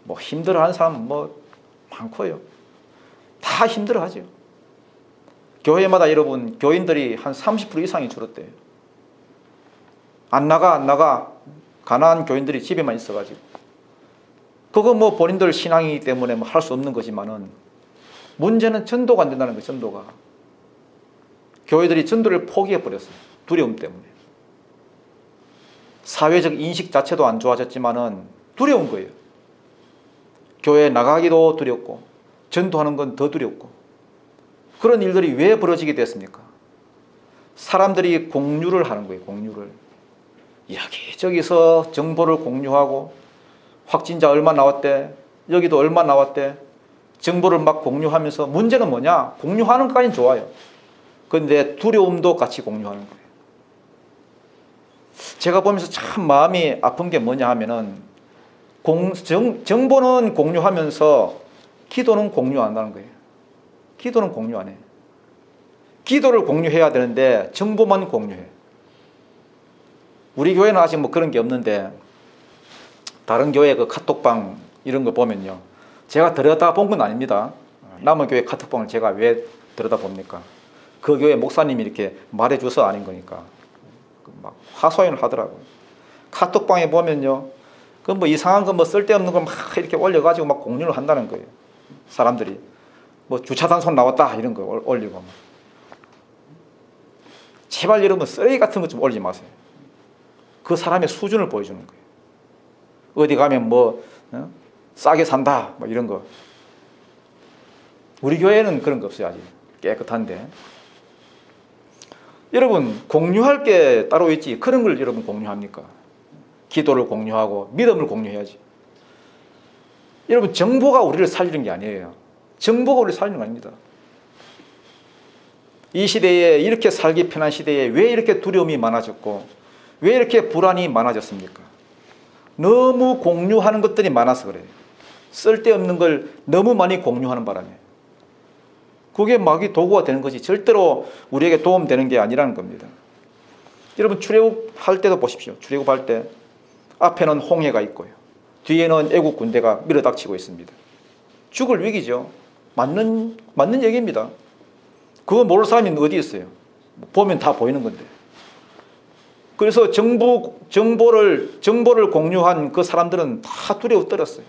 뭐 힘들어하는 사람은 뭐 많고요. 다 힘들어하죠. 교회마다 여러분 교인들이 한 30% 이상이 줄었대요. 안 나가 가난한 교인들이 집에만 있어가지고 그거 뭐 본인들 신앙이기 때문에 뭐 할 수 없는 거지만은 문제는 전도가 안 된다는 거예요. 전도가 교회들이 전도를 포기해 버렸어요. 두려움 때문에. 사회적 인식 자체도 안 좋아졌지만은 두려운 거예요. 교회 나가기도 두렵고 전도하는 건 더 두렵고 그런 일들이 왜 벌어지게 됐습니까? 사람들이 공유를 하는 거예요. 공유를. 여기저기서 정보를 공유하고 확진자 얼마 나왔대, 여기도 얼마 나왔대, 정보를 막 공유하면서 문제는 뭐냐? 공유하는 것까지는 좋아요. 그런데 두려움도 같이 공유하는 거예요. 제가 보면서 참 마음이 아픈 게 뭐냐 하면은 정보는 공유하면서 기도는 공유 안 한다는 거예요. 기도는 공유 안 해. 기도를 공유해야 되는데 정보만 공유해. 우리 교회는 아직 뭐 그런 게 없는데 다른 교회 그 카톡방 이런 거 보면요. 제가 들여다본 건 아닙니다. 남은 교회 카톡방을 제가 왜 들여다봅니까? 그 교회 목사님이 이렇게 말해줘서 아닌 거니까. 막 하소연을 하더라고요. 카톡방에 보면요. 그 뭐 이상한 거 뭐 쓸데없는 거 막 이렇게 올려가지고 막 공유를 한다는 거예요. 사람들이. 뭐 주차 단속 나왔다 이런 거 올리고. 막. 제발 여러분 쓰레기 같은 거 좀 올리지 마세요. 그 사람의 수준을 보여주는 거예요. 어디 가면 뭐 싸게 산다 뭐 이런 거. 우리 교회는 그런 거 없어요. 아직 깨끗한데. 여러분 공유할 게 따로 있지 그런 걸 여러분 공유합니까? 기도를 공유하고 믿음을 공유해야지. 여러분 정보가 우리를 살리는 게 아니에요. 정보가 우리를 살리는 거 아닙니다. 이 시대에 이렇게 살기 편한 시대에 왜 이렇게 두려움이 많아졌고 왜 이렇게 불안이 많아졌습니까? 너무 공유하는 것들이 많아서 그래요. 쓸데없는 걸 너무 많이 공유하는 바람에. 그게 막이 도구가 되는 것이 절대로 우리에게 도움되는 게 아니라는 겁니다. 여러분 출애굽할 때도 보십시오. 출애굽할 때 앞에는 홍해가 있고요. 뒤에는 애국 군대가 밀어닥치고 있습니다. 죽을 위기죠. 맞는 얘기입니다. 그거 모를 사람이 어디 있어요? 보면 다 보이는 건데. 그래서 정보를 공유한 그 사람들은 다 두려워 떨었어요.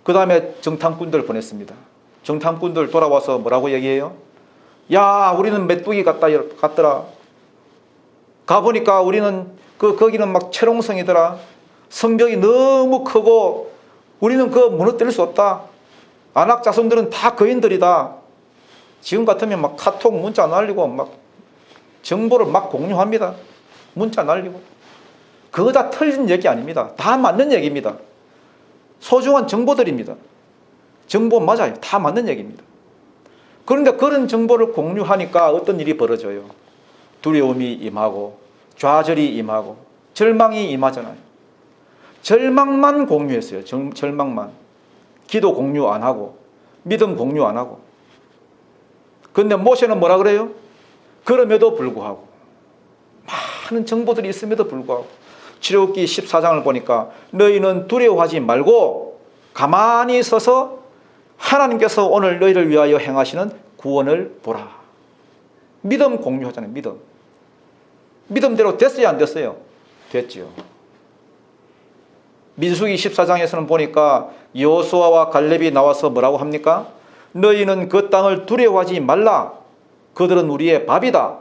그 다음에 정탐꾼들 보냈습니다. 정탐꾼들 돌아와서 뭐라고 얘기해요? 야, 우리는 메뚜기 같더라. 가보니까 우리는 거기는 막 철옹성이더라. 성벽이 너무 크고 우리는 그거 무너뜨릴 수 없다. 안악 자손들은 다 거인들이다. 지금 같으면 막 카톡 문자 날리고 막 정보를 막 공유합니다. 문자 날리고. 그거 다 틀린 얘기 아닙니다. 다 맞는 얘기입니다. 소중한 정보들입니다. 정보 맞아요. 다 맞는 얘기입니다. 그런데 그런 정보를 공유하니까 어떤 일이 벌어져요? 두려움이 임하고 좌절이 임하고 절망이 임하잖아요. 절망만 공유했어요. 절망만. 기도 공유 안 하고 믿음 공유 안 하고. 그런데 모세는 뭐라 그래요? 그럼에도 불구하고 많은 정보들이 있음에도 불구하고 출애굽기 14장을 보니까 너희는 두려워하지 말고 가만히 서서 하나님께서 오늘 너희를 위하여 행하시는 구원을 보라. 믿음 공유하잖아요. 믿음. 믿음대로 됐어요? 안 됐어요? 됐지요. 민수기 14장에서는 보니까 여호수아와 갈렙이 나와서 뭐라고 합니까? 너희는 그 땅을 두려워하지 말라. 그들은 우리의 밥이다.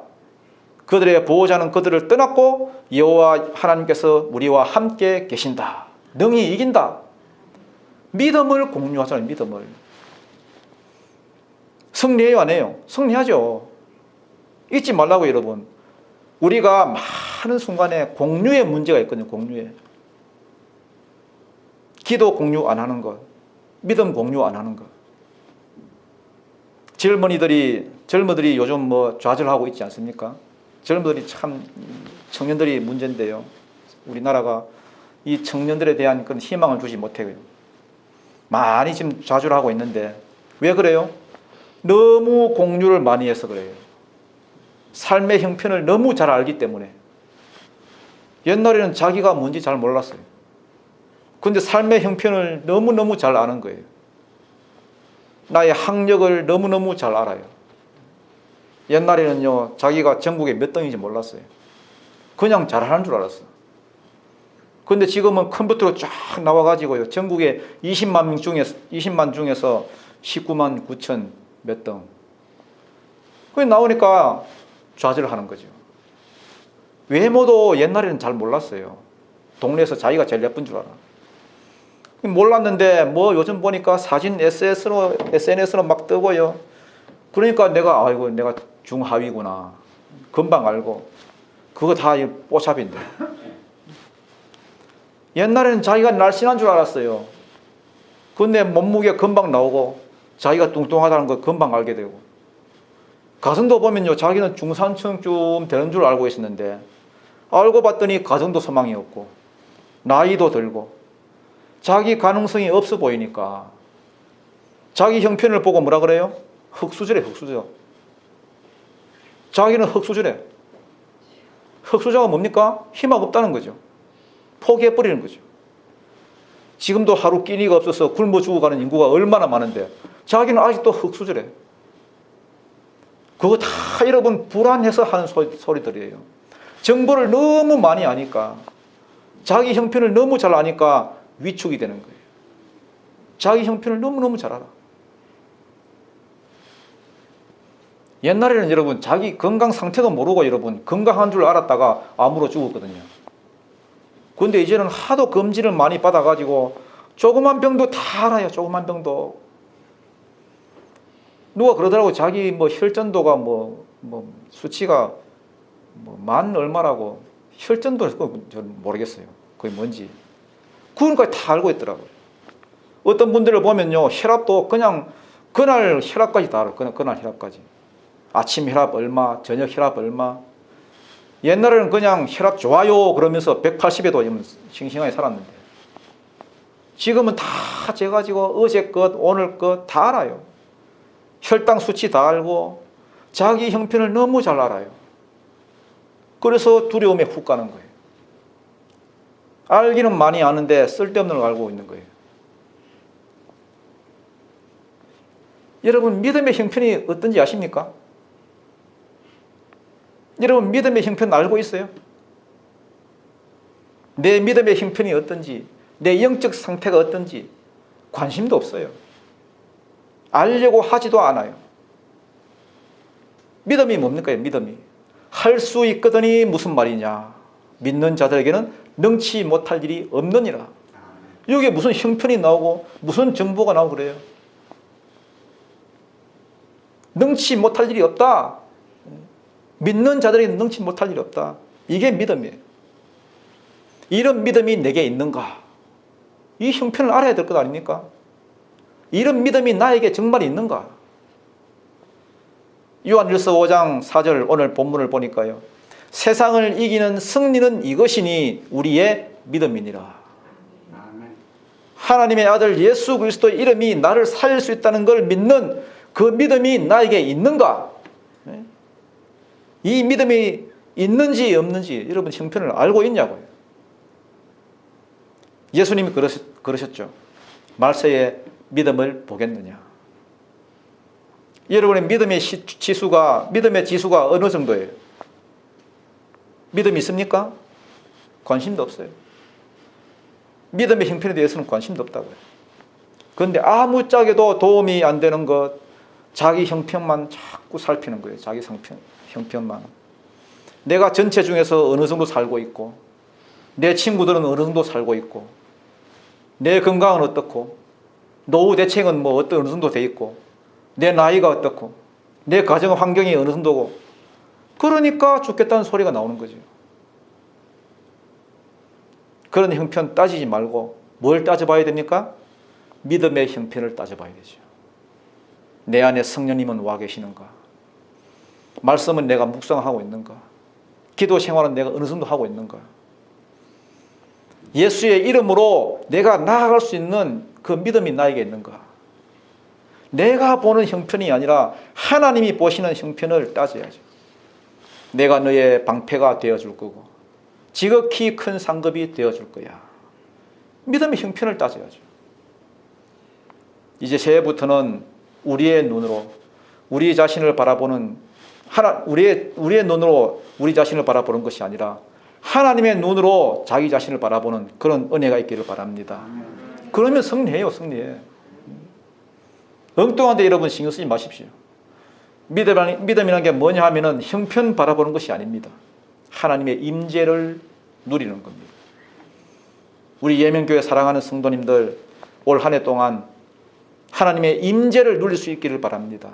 그들의 보호자는 그들을 떠났고 여호와 하나님께서 우리와 함께 계신다. 능히 이긴다. 믿음을 공유하잖아요. 믿음을. 승리해요? 안 해요? 승리하죠. 잊지 말라고 여러분. 우리가 많은 순간에 공유의 문제가 있거든요. 공유에. 기도 공유 안 하는 것. 믿음 공유 안 하는 것. 젊은이들이 요즘 뭐 좌절하고 있지 않습니까? 젊은이들이 참 청년들이 문제인데요. 우리나라가 이 청년들에 대한 그런 희망을 주지 못해요. 많이 지금 좌절하고 있는데 왜 그래요? 너무 공유를 많이 해서 그래요. 삶의 형편을 너무 잘 알기 때문에. 옛날에는 자기가 뭔지 잘 몰랐어요. 그런데 삶의 형편을 너무너무 잘 아는 거예요. 나의 학력을 너무너무 잘 알아요. 옛날에는요, 자기가 전국에 몇 등인지 몰랐어요. 그냥 잘하는 줄 알았어. 그런데 지금은 컴퓨터로 쫙 나와가지고요, 전국에 20만 중에서 19만 9천 몇 등. 그게 나오니까 좌절하는 거죠. 외모도 옛날에는 잘 몰랐어요. 동네에서 자기가 제일 예쁜 줄 알아. 몰랐는데 뭐 요즘 보니까 사진 SNS로 막 뜨고요. 그러니까 내가 중하위구나. 금방 알고. 그거 다 뽀샵인데. 옛날에는 자기가 날씬한 줄 알았어요. 근데 몸무게 금방 나오고 자기가 뚱뚱하다는 거 금방 알게 되고, 가정도 보면요, 자기는 중산층쯤 되는 줄 알고 있었는데 알고 봤더니 가정도 소망이 없고 나이도 들고 자기 가능성이 없어 보이니까 자기 형편을 보고 뭐라 그래요? 흙수저래, 흙수저. 자기는 흙수저래. 흙수저가 뭡니까? 희망 없다는 거죠. 포기해버리는 거죠. 지금도 하루 끼니가 없어서 굶어 죽어가는 인구가 얼마나 많은데 자기는 아직도 흙수저래. 그거 다 여러분 불안해서 하는 소리들이에요. 정보를 너무 많이 아니까, 자기 형편을 너무 잘 아니까 위축이 되는 거예요. 자기 형편을 너무너무 잘 알아. 옛날에는 여러분 자기 건강 상태도 모르고 여러분 건강한 줄 알았다가 암으로 죽었거든요. 그런데 이제는 하도 검진을 많이 받아가지고 조그만 병도 다 알아요. 조그만 병도. 누가 그러더라고. 자기 뭐 혈전도가 뭐 수치가 만 얼마라고. 혈전도 저는 모르겠어요. 그게 뭔지. 그러니까 다 알고 있더라고요. 어떤 분들을 보면요, 혈압도 그냥 그날 혈압까지 다 알아요. 그날 혈압까지. 아침 혈압 얼마, 저녁 혈압 얼마. 옛날에는 그냥 혈압 좋아요 그러면서 180에도 싱싱하게 살았는데 지금은 다 재가지고 어제 것, 오늘 것 다 알아요. 혈당 수치 다 알고 자기 형편을 너무 잘 알아요. 그래서 두려움에 훅 가는 거예요. 알기는 많이 아는데 쓸데없는 걸 알고 있는 거예요. 여러분, 믿음의 형편이 어떤지 아십니까? 여러분, 믿음의 형편 알고 있어요? 내 믿음의 형편이 어떤지, 내 영적 상태가 어떤지 관심도 없어요. 알려고 하지도 않아요. 믿음이 뭡니까? 믿음이. 할 수 있거든이 무슨 말이냐. 믿는 자들에게는 능치 못할 일이 없느니라. 여기에 무슨 형편이 나오고 무슨 정보가 나오고 그래요. 능치 못할 일이 없다. 믿는 자들에게 능치 못할 일이 없다. 이게 믿음이에요. 이런 믿음이 내게 있는가? 이 형편을 알아야 될 것 아닙니까? 이런 믿음이 나에게 정말 있는가? 요한일서 5장 4절 오늘 본문을 보니까요. 세상을 이기는 승리는 이것이니 우리의 믿음이니라. 하나님의 아들 예수 그리스도의 이름이 나를 살릴 수 있다는 걸 믿는 그 믿음이 나에게 있는가? 이 믿음이 있는지 없는지 여러분 형편을 알고 있냐고요. 예수님이 그러셨죠. 말세에 믿음을 보겠느냐. 여러분의 믿음의 지수가 어느 정도예요? 믿음이 있습니까? 관심도 없어요. 믿음의 형편에 대해서는 관심도 없다고요. 그런데 아무짝에도 도움이 안 되는 것, 자기 형편만 자꾸 살피는 거예요. 자기 형편만. 내가 전체 중에서 어느 정도 살고 있고, 내 친구들은 어느 정도 살고 있고, 내 건강은 어떻고, 노후 대책은 뭐 어느 정도 돼 있고, 내 나이가 어떻고, 내 가정 환경이 어느 정도고, 그러니까 죽겠다는 소리가 나오는 거죠. 그런 형편 따지지 말고 뭘 따져봐야 됩니까? 믿음의 형편을 따져봐야 되죠. 내 안에 성령님은 와 계시는가? 말씀은 내가 묵상하고 있는가? 기도 생활은 내가 어느 정도 하고 있는가? 예수의 이름으로 내가 나아갈 수 있는 그 믿음이 나에게 있는가? 내가 보는 형편이 아니라 하나님이 보시는 형편을 따져야죠. 내가 너의 방패가 되어줄 거고 지극히 큰 상급이 되어줄 거야. 믿음의 형편을 따져야죠. 이제 새해부터는 우리의 눈으로 우리 자신을 바라보는 우리의 눈으로 우리 자신을 바라보는 것이 아니라 하나님의 눈으로 자기 자신을 바라보는 그런 은혜가 있기를 바랍니다. 그러면 승리해요. 승리해. 엉뚱한데 여러분 신경 쓰지 마십시오. 믿음이라는 게 뭐냐 하면은 형편 바라보는 것이 아닙니다. 하나님의 임재를 누리는 겁니다. 우리 예명교회 사랑하는 성도님들 올 한 해 동안 하나님의 임재를 누릴 수 있기를 바랍니다.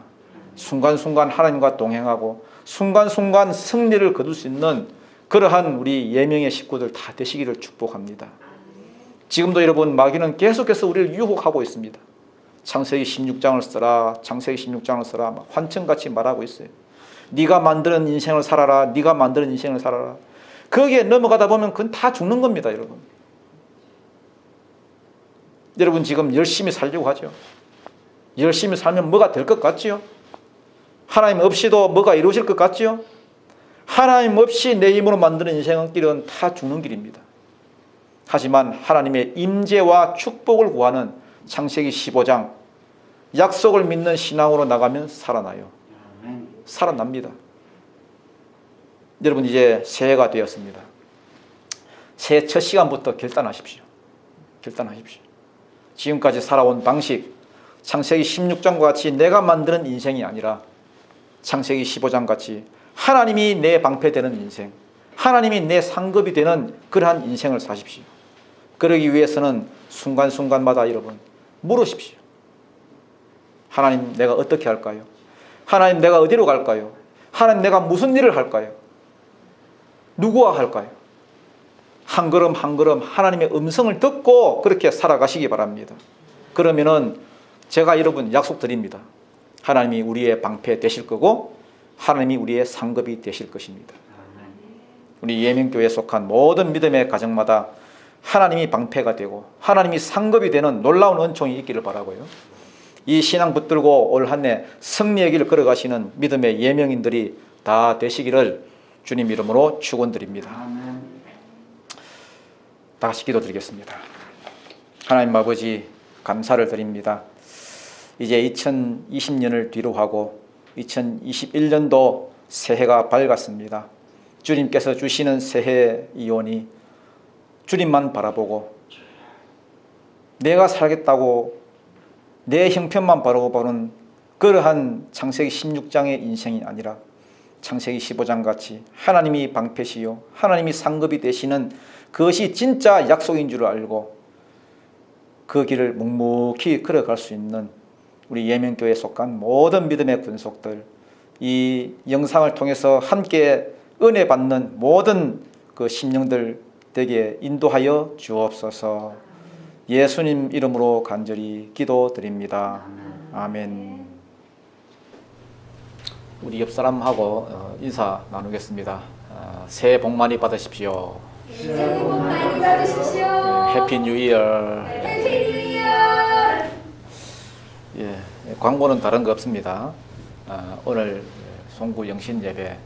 순간순간 하나님과 동행하고 순간순간 승리를 거둘 수 있는 그러한 우리 예명의 식구들 다 되시기를 축복합니다. 지금도 여러분 마귀는 계속해서 우리를 유혹하고 있습니다. 창세기 16장을 써라, 창세기 16장을 써라, 막 환청같이 말하고 있어요. 네가 만드는 인생을 살아라, 네가 만드는 인생을 살아라. 거기에 넘어가다 보면 그건 다 죽는 겁니다, 여러분. 여러분 지금 열심히 살려고 하죠. 열심히 살면 뭐가 될 것 같지요? 하나님 없이도 뭐가 이루어질 것 같지요? 하나님 없이 내 힘으로 만드는 인생은 길은 다 죽는 길입니다. 하지만 하나님의 임재와 축복을 구하는 창세기 15장 약속을 믿는 신앙으로 나가면 살아나요. 살아납니다. 여러분 이제 새해가 되었습니다. 새해 첫 시간부터 결단하십시오. 결단하십시오. 지금까지 살아온 방식, 창세기 16장과 같이 내가 만드는 인생이 아니라 창세기 15장 같이 하나님이 내 방패되는 인생, 하나님이 내 상급이 되는 그러한 인생을 사십시오. 그러기 위해서는 순간순간마다 여러분 물으십시오. 하나님 내가 어떻게 할까요? 하나님 내가 어디로 갈까요? 하나님 내가 무슨 일을 할까요? 누구와 할까요? 한 걸음 한 걸음 하나님의 음성을 듣고 그렇게 살아가시기 바랍니다. 그러면은 제가 여러분 약속드립니다. 하나님이 우리의 방패 되실 거고 하나님이 우리의 상급이 되실 것입니다. 우리 예명교회에 속한 모든 믿음의 가정마다 하나님이 방패가 되고 하나님이 상급이 되는 놀라운 은총이 있기를 바라고요. 이 신앙 붙들고 올 한 해 승리의 길을 걸어가시는 믿음의 예명인들이 다 되시기를 주님 이름으로 축원드립니다. 다 같이 기도드리겠습니다. 하나님 아버지 감사를 드립니다. 이제 2020년을 뒤로 하고 2021년도 새해가 밝았습니다. 주님께서 주시는 새해 이온이 주님만 바라보고 내가 살겠다고 내 형편만 바라보는 그러한 창세기 16장의 인생이 아니라 창세기 15장 같이 하나님이 방패시요 하나님이 상급이 되시는 그것이 진짜 약속인 줄 알고 그 길을 묵묵히 걸어갈 수 있는 우리 예명교회에 속한 모든 믿음의 군속들, 이 영상을 통해서 함께 은혜 받는 모든 그 심령들 되게 인도하여 주옵소서. 예수님 이름으로 간절히 기도드립니다. 아멘. 우리 옆 사람하고 인사 나누겠습니다. 새해 복 많이 받으십시오. 새해 복 많이 받으십시오. 해피 뉴 이어. 해피 뉴 이어. 예, 광고는 다른 거 없습니다. 오늘 송구 영신 예배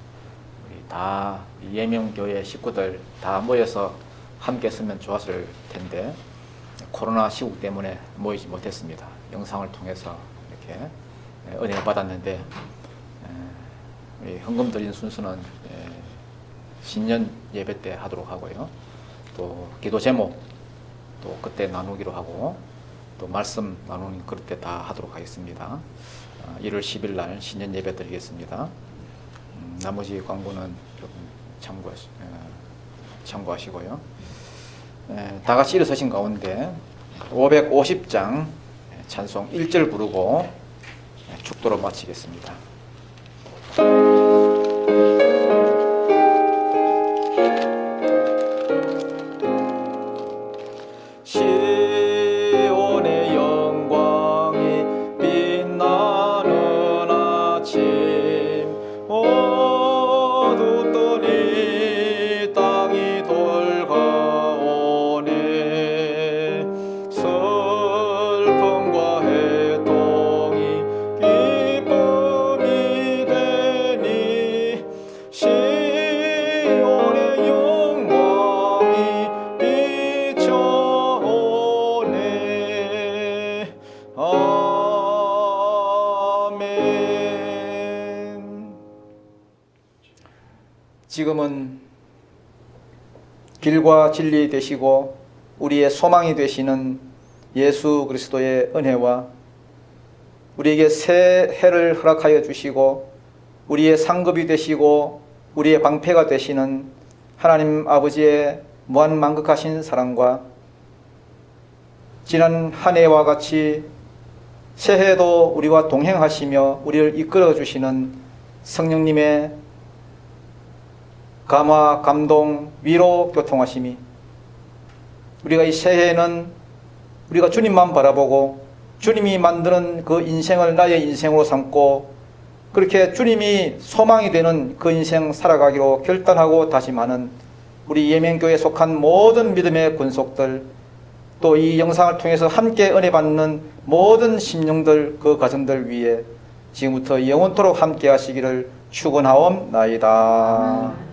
우리 다 예명교회 식구들 다 모여서 함께 했으면 좋았을 텐데 코로나 시국 때문에 모이지 못했습니다. 영상을 통해서 이렇게 은혜 받았는데 헌금 드린 순서는 신년 예배 때 하도록 하고요. 또 기도 제목 또 그때 나누기로 하고 또 말씀 나누는 그럴 때 다 하도록 하겠습니다. 1월 10일 날 신년 예배 드리겠습니다. 나머지 광고는 조금 참고하시고요. 다 같이 일어서신 가운데 550장 찬송 1절 부르고 축도로 마치겠습니다. 시온의 영광이 빛나는 아침 어둡던 이 땅이 돌가오네 슬픔과 해통이 기쁨이 되니 시온의 영광이 비춰오네. 아멘. 지금은 길과 진리 되시고 우리의 소망이 되시는 예수 그리스도의 은혜와 우리에게 새 해를 허락하여 주시고 우리의 상급이 되시고 우리의 방패가 되시는 하나님 아버지의 무한만극하신 사랑과 지난 한 해와 같이 새해에도 우리와 동행하시며 우리를 이끌어 주시는 성령님의 감화, 감동, 위로, 교통하심이 우리가 이 새해에는 우리가 주님만 바라보고 주님이 만드는 그 인생을 나의 인생으로 삼고 그렇게 주님이 소망이 되는 그 인생 살아가기로 결단하고 다짐하는 우리 예명교회에 속한 모든 믿음의 군속들, 또 이 영상을 통해서 함께 은혜 받는 모든 심령들, 그 가정들 위해 지금부터 영원토록 함께 하시기를 축원하옵나이다.